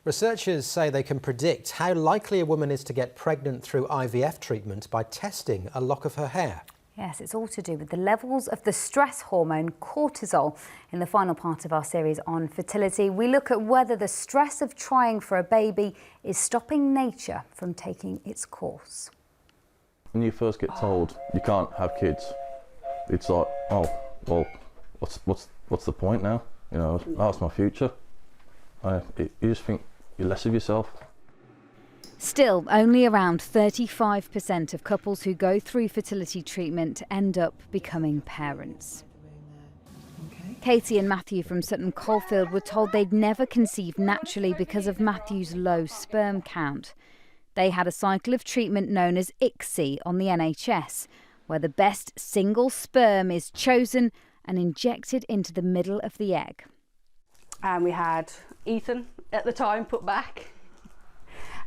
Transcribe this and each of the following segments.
Researchers say they can predict how likely a woman is to get pregnant through IVF treatment by testing a lock of her hair. Yes, it's all to do with the levels of the stress hormone cortisol. In the final part of our series on fertility, we look at whether the stress of trying for a baby is stopping nature from taking its course. When you first get told you can't have kids, it's like, oh, well, what's the point now? You know, that's my future. You just think you're less of yourself. Still, only around 35% of couples who go through fertility treatment end up becoming parents. Katie and Matthew from Sutton Coldfield were told they'd never conceive naturally because of Matthew's low sperm count. They had a cycle of treatment known as ICSI on the NHS, where the best single sperm is chosen and injected into the middle of the egg. And we had Ethan at the time put back,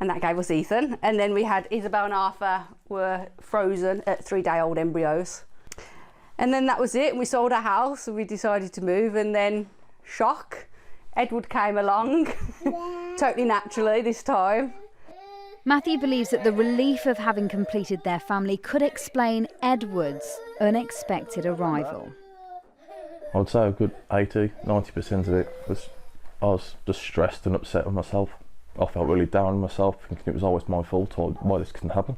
and that gave us Ethan. And then we had Isabel and Arthur were frozen at 3-day-old embryos. And then that was it. We sold our house and we decided to move, and then shock, Edward came along, totally naturally this time. Matthew believes that the relief of having completed their family could explain Edward's unexpected arrival. I would say a good 80–90% of it was I was just stressed and upset with myself. I felt really down on myself, thinking it was always my fault or why this couldn't happen.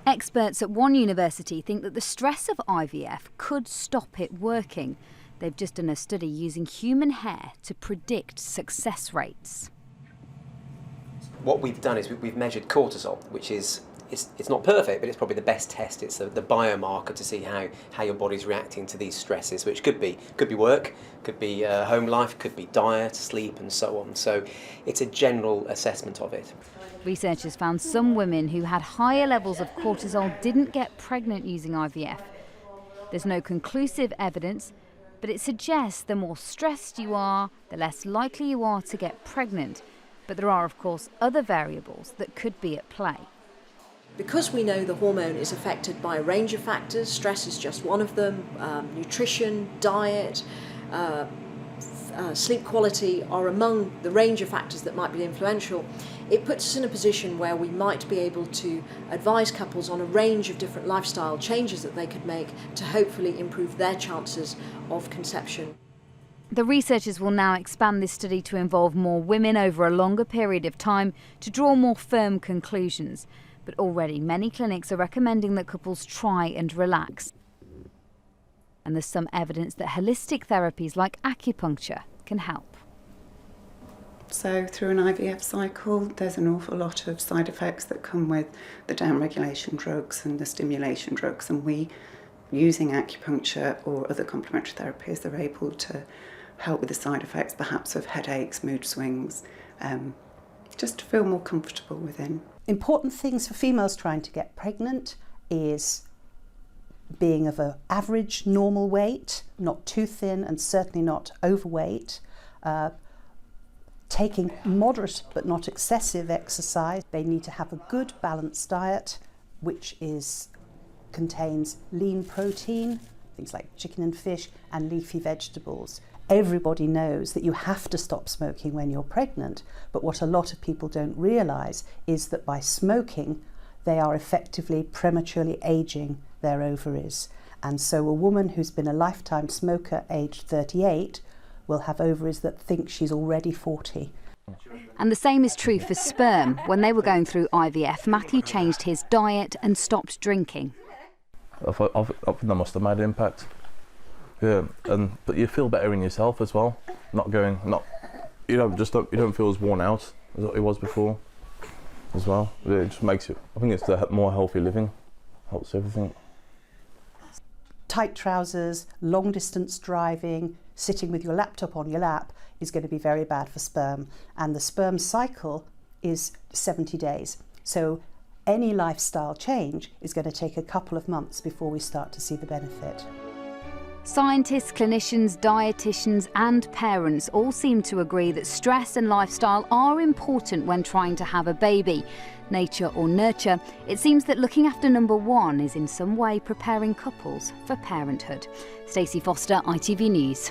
Experts at one university think that the stress of IVF could stop it working. They've just done a study using human hair to predict success rates. What we've done is we've measured cortisol, which is it's not perfect, but it's probably the best test. It's the biomarker to see how your body's reacting to these stresses, which could be work, could be home life, could be diet, sleep, and so on. So it's a general assessment of it. Researchers found some women who had higher levels of cortisol didn't get pregnant using IVF. There's no conclusive evidence, but it suggests the more stressed you are, the less likely you are to get pregnant. But there are, of course, other variables that could be at play. Because we know the hormone is affected by a range of factors, stress is just one of them, nutrition, diet, sleep quality are among the range of factors that might be influential, it puts us in a position where we might be able to advise couples on a range of different lifestyle changes that they could make to hopefully improve their chances of conception. The researchers will now expand this study to involve more women over a longer period of time to draw more firm conclusions. But already many clinics are recommending that couples try and relax. And there's some evidence that holistic therapies like acupuncture can help. So through an IVF cycle, there's an awful lot of side effects that come with the downregulation drugs and the stimulation drugs, and we, using acupuncture or other complementary therapies, are able to help with the side effects, perhaps of headaches, mood swings, just to feel more comfortable within. Important things for females trying to get pregnant is being of an average normal weight, not too thin and certainly not overweight, taking moderate but not excessive exercise. They need to have a good balanced diet which contains lean protein, things like chicken and fish, and leafy vegetables. Everybody knows that you have to stop smoking when you're pregnant, but what a lot of people don't realise is that by smoking, they are effectively prematurely ageing their ovaries. And so a woman who's been a lifetime smoker aged 38 will have ovaries that think she's already 40. And the same is true for sperm. When they were going through IVF, Matthew changed his diet and stopped drinking. I think that must have made an impact. Yeah, but you feel better in yourself as well. You don't feel as worn out as what it was before, as well. It just makes it. I think it's the more healthy living, helps everything. Tight trousers, long distance driving, sitting with your laptop on your lap is going to be very bad for sperm, and the sperm cycle is 70 days. So any lifestyle change is going to take a couple of months before we start to see the benefit. Scientists, clinicians, dietitians and parents all seem to agree that stress and lifestyle are important when trying to have a baby. Nature or nurture, it seems that looking after number one is in some way preparing couples for parenthood. Stacey Foster, ITV News.